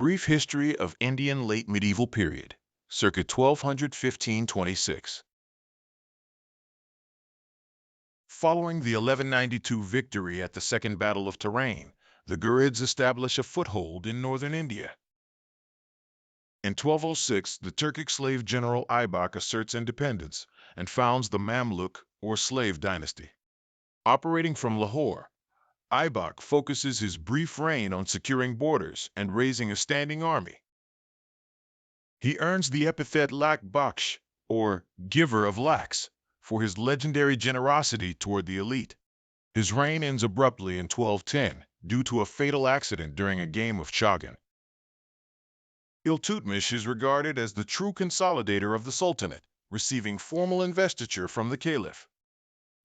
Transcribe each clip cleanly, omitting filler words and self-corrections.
Brief History of Indian Late Medieval Period, circa 1215-26. Following the 1192 victory at the Second Battle of Touraine, the Ghurids establish a foothold in northern India. In 1206, the Turkic slave general Aybak asserts independence and founds the Mamluk, or slave dynasty. Operating from Lahore, Aybak focuses his brief reign on securing borders and raising a standing army. He earns the epithet Lak Baksh, or giver of lakhs, for his legendary generosity toward the elite. His reign ends abruptly in 1210 due to a fatal accident during a game of Chagan. Iltutmish is regarded as the true consolidator of the Sultanate, receiving formal investiture from the Caliph.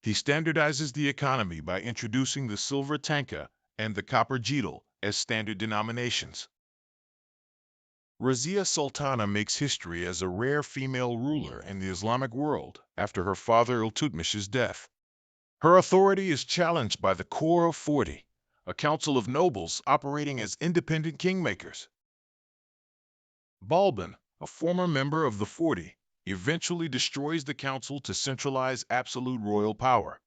He standardizes the economy by introducing the silver tanka and the copper jedal as standard denominations. Razia Sultana makes history as a rare female ruler in the Islamic world after her father Iltutmish's death. Her authority is challenged by the Corps of 40, a council of nobles operating as independent kingmakers. Balban, a former member of the 40, eventually destroys the council to centralize absolute royal power.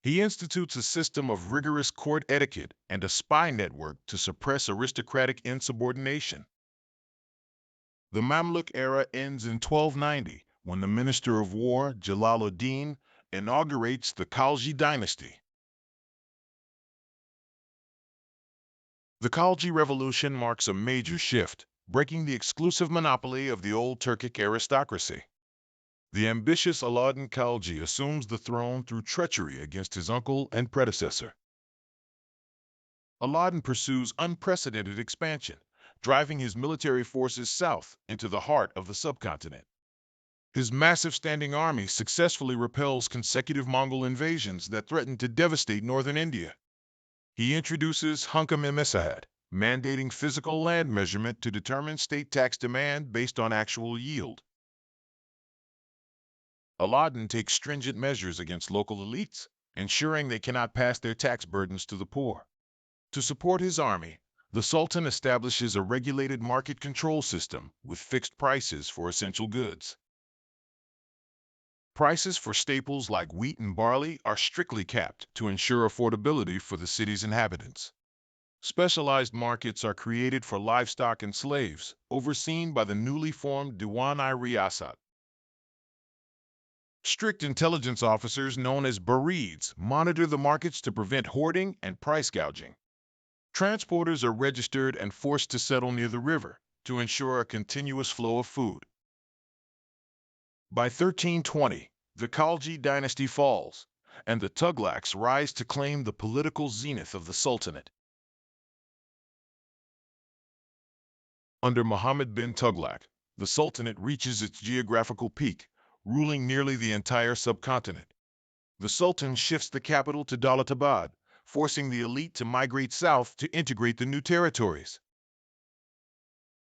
He institutes a system of rigorous court etiquette and a spy network to suppress aristocratic insubordination. The Mamluk era ends in 1290 when the Minister of War, Jalaluddin, inaugurates the Khalji dynasty. The Khalji Revolution marks a major shift, breaking the exclusive monopoly of the old Turkic aristocracy. The ambitious Alauddin Khalji assumes the throne through treachery against his uncle and predecessor. Alauddin pursues unprecedented expansion, driving his military forces south into the heart of the subcontinent. His massive standing army successfully repels consecutive Mongol invasions that threatened to devastate northern India. He introduces Hunkam-i-Mesahad, mandating physical land measurement to determine state tax demand based on actual yield. Alauddin takes stringent measures against local elites, ensuring they cannot pass their tax burdens to the poor. To support his army, the Sultan establishes a regulated market control system with fixed prices for essential goods. Prices for staples like wheat and barley are strictly capped to ensure affordability for the city's inhabitants. Specialized markets are created for livestock and slaves, overseen by the newly formed Diwan-i-Riyasat. Strict intelligence officers known as Barids monitor the markets to prevent hoarding and price gouging. Transporters are registered and forced to settle near the river to ensure a continuous flow of food. By 1320, the Khalji dynasty falls, and the Tughlaqs rise to claim the political zenith of the Sultanate. Under Muhammad bin Tughlaq, the Sultanate reaches its geographical peak, ruling nearly the entire subcontinent. The Sultan shifts the capital to Dawlatabad, forcing the elite to migrate south to integrate the new territories.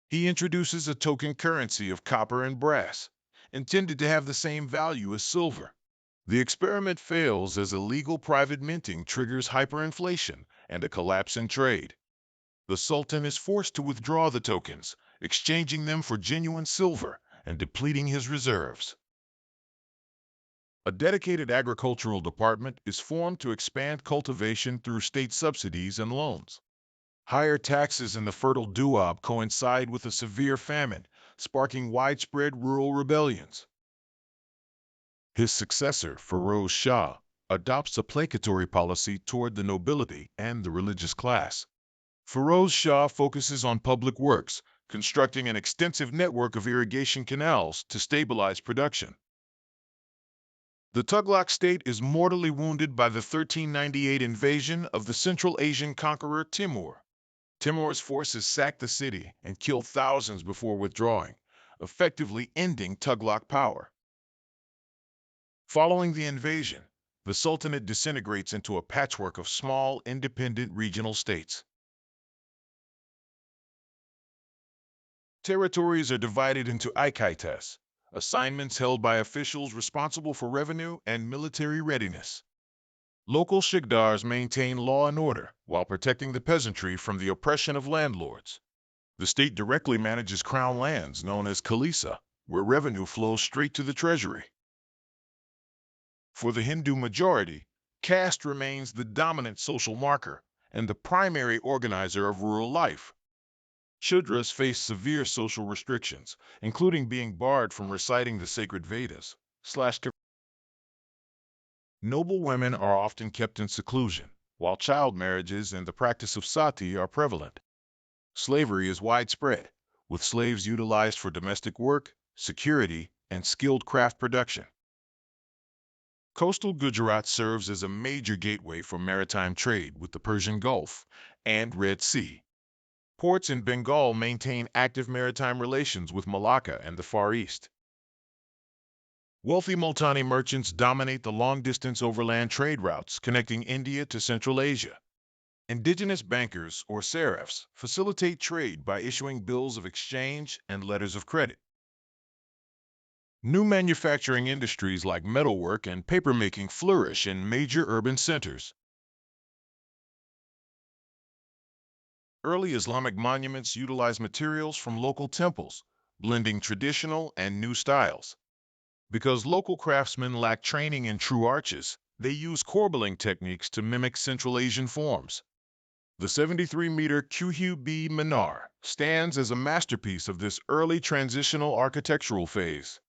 He introduces a token currency of copper and brass, intended to have the same value as silver. The experiment fails as illegal private minting triggers hyperinflation and a collapse in trade. The Sultan is forced to withdraw the tokens, exchanging them for genuine silver and depleting his reserves. A dedicated agricultural department is formed to expand cultivation through state subsidies and loans. Higher taxes in the fertile Doab coincide with a severe famine, sparking widespread rural rebellions. His successor, Firoz Shah, adopts a placatory policy toward the nobility and the religious class. Firoz Shah focuses on public works, constructing an extensive network of irrigation canals to stabilize production. The Tughlaq state is mortally wounded by the 1398 invasion of the Central Asian conqueror Timur. Timur's forces sacked the city and killed thousands before withdrawing, effectively ending Tughlaq power. Following the invasion, the Sultanate disintegrates into a patchwork of small, independent regional states. Territories are divided into Ikaitas, assignments held by officials responsible for revenue and military readiness. Local shikdars maintain law and order while protecting the peasantry from the oppression of landlords. The state directly manages crown lands known as Kalisa, where revenue flows straight to the treasury. For the Hindu majority, caste remains the dominant social marker and the primary organizer of rural life. Shudras face severe social restrictions, including being barred from reciting the sacred Vedas. Noble women are often kept in seclusion, while child marriages and the practice of sati are prevalent. Slavery is widespread, with slaves utilized for domestic work, security, and skilled craft production. Coastal Gujarat serves as a major gateway for maritime trade with the Persian Gulf and Red Sea. Ports in Bengal maintain active maritime relations with Malacca and the Far East. Wealthy Multani merchants dominate the long-distance overland trade routes connecting India to Central Asia. Indigenous bankers, or serifs, facilitate trade by issuing bills of exchange and letters of credit. New manufacturing industries like metalwork and papermaking flourish in major urban centers. Early Islamic monuments utilize materials from local temples, blending traditional and new styles. Because local craftsmen lack training in true arches, they use corbelling techniques to mimic Central Asian forms. The 73-meter Qhub Minar stands as a masterpiece of this early transitional architectural phase.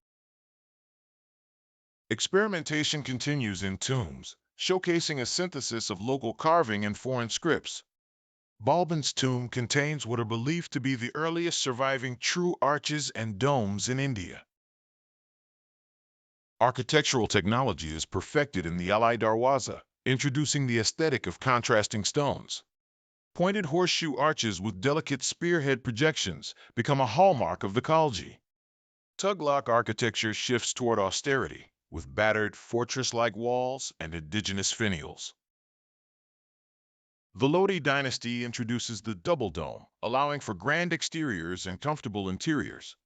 Experimentation continues in tombs, showcasing a synthesis of local carving and foreign scripts. Balban's tomb contains what are believed to be the earliest surviving true arches and domes in India. Architectural technology is perfected in the Alai Darwaza, introducing the aesthetic of contrasting stones. Pointed horseshoe arches with delicate spearhead projections become a hallmark of the Khalji. Tughlaq architecture shifts toward austerity, with battered fortress-like walls and indigenous finials. The Lodi dynasty introduces the double dome, allowing for grand exteriors and comfortable interiors.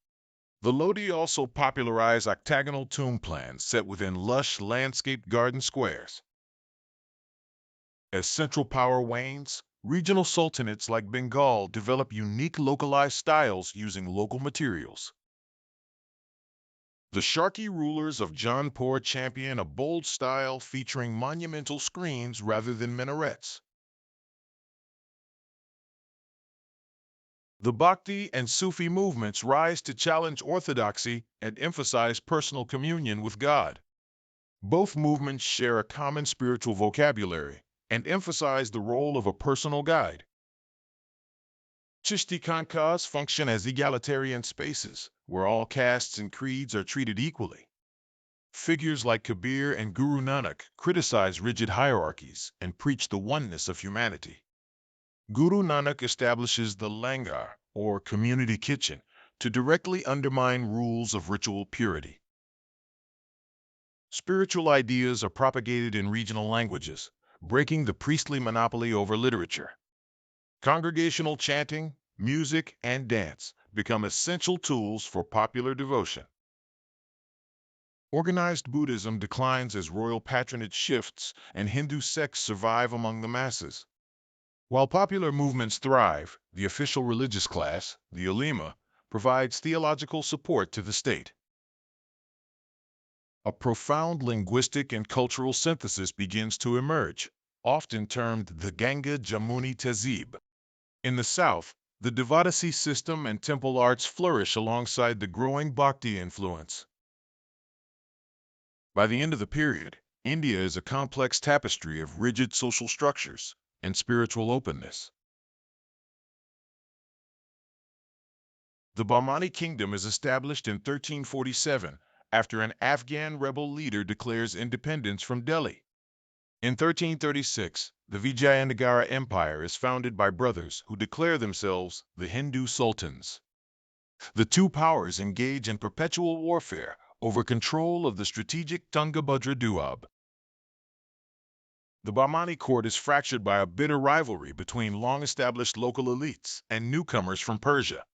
The Lodi also popularized octagonal tomb plans set within lush landscaped garden squares. As central power wanes, regional sultanates like Bengal develop unique localized styles using local materials. The Sharqi rulers of Jaunpur champion a bold style featuring monumental screens rather than minarets. The Bhakti and Sufi movements rise to challenge orthodoxy and emphasize personal communion with God. Both movements share a common spiritual vocabulary and emphasize the role of a personal guide. Chishti Khanqahs function as egalitarian spaces, where all castes and creeds are treated equally. Figures like Kabir and Guru Nanak criticize rigid hierarchies and preach the oneness of humanity. Guru Nanak establishes the langar, or community kitchen, to directly undermine rules of ritual purity. Spiritual ideas are propagated in regional languages, breaking the priestly monopoly over literature. Congregational chanting, music, and dance become essential tools for popular devotion. Organized Buddhism declines as royal patronage shifts and Hindu sects survive among the masses. While popular movements thrive, the official religious class, the ulema, provides theological support to the state. A profound linguistic and cultural synthesis begins to emerge, often termed the Ganga-Jamuni Tehzeeb. In the south, the Devadasi system and temple arts flourish alongside the growing Bhakti influence. By the end of the period, India is a complex tapestry of rigid social structures and spiritual openness. The Bahmani kingdom is established in 1347 after an Afghan rebel leader declares independence from Delhi. In 1336, the Vijayanagara Empire is founded by brothers who declare themselves the Hindu sultans. The two powers engage in perpetual warfare over control of the strategic Tungabhadra Doab. The Bahmani court is fractured by a bitter rivalry between long-established local elites and newcomers from Persia.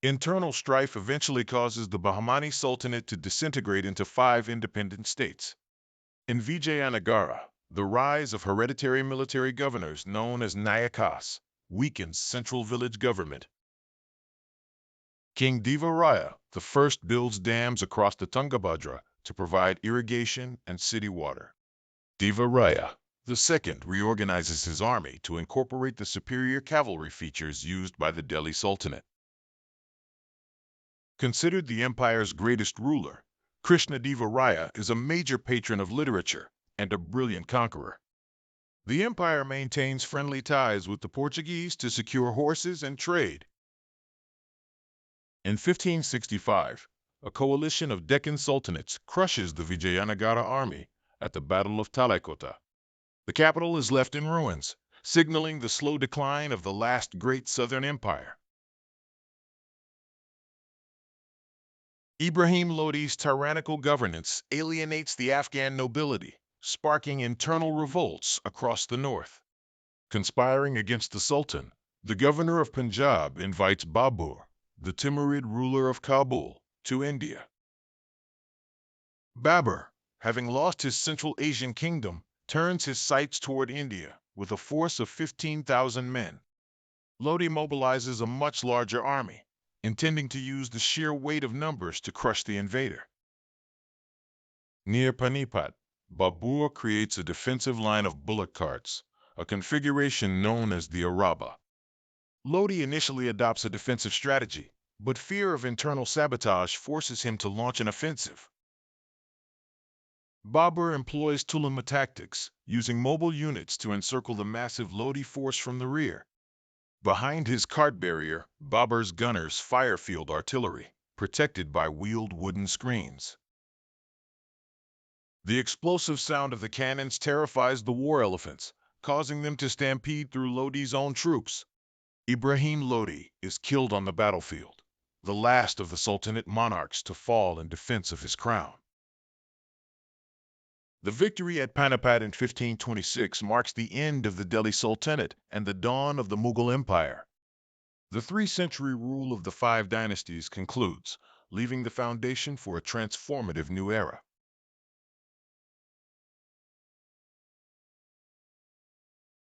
Internal strife eventually causes the Bahmani Sultanate to disintegrate into 5 independent states. In Vijayanagara, the rise of hereditary military governors known as Nayakas weakens central village government. King Deva Raya the first builds dams across the Tungabhadra to provide irrigation and city water. Deva Raya the second reorganizes his army to incorporate the superior cavalry features used by the Delhi Sultanate. Considered the empire's greatest ruler, Krishna Deva Raya is a major patron of literature and a brilliant conqueror. The empire maintains friendly ties with the Portuguese to secure horses and trade. In 1565, a coalition of Deccan sultanates crushes the Vijayanagara army at the Battle of Talakota. The capital is left in ruins, signaling the slow decline of the last great southern empire. Ibrahim Lodi's tyrannical governance alienates the Afghan nobility, sparking internal revolts across the north. Conspiring against the Sultan, the governor of Punjab invites Babur, the Timurid ruler of Kabul, to India. Babur, having lost his Central Asian kingdom, turns his sights toward India with a force of 15,000 men. Lodi mobilizes a much larger army, intending to use the sheer weight of numbers to crush the invader. Near Panipat, Babur creates a defensive line of bullock carts, a configuration known as the Araba. Lodi initially adopts a defensive strategy, but fear of internal sabotage forces him to launch an offensive. Babur employs Tulima tactics, using mobile units to encircle the massive Lodi force from the rear. Behind his cart barrier, Babur's gunners fire field artillery, protected by wheeled wooden screens. The explosive sound of the cannons terrifies the war elephants, causing them to stampede through Lodi's own troops. Ibrahim Lodi is killed on the battlefield, the last of the Sultanate monarchs to fall in defense of his crown. The victory at Panipat in 1526 marks the end of the Delhi Sultanate and the dawn of the Mughal Empire. The three-century rule of the five dynasties concludes, leaving the foundation for a transformative new era.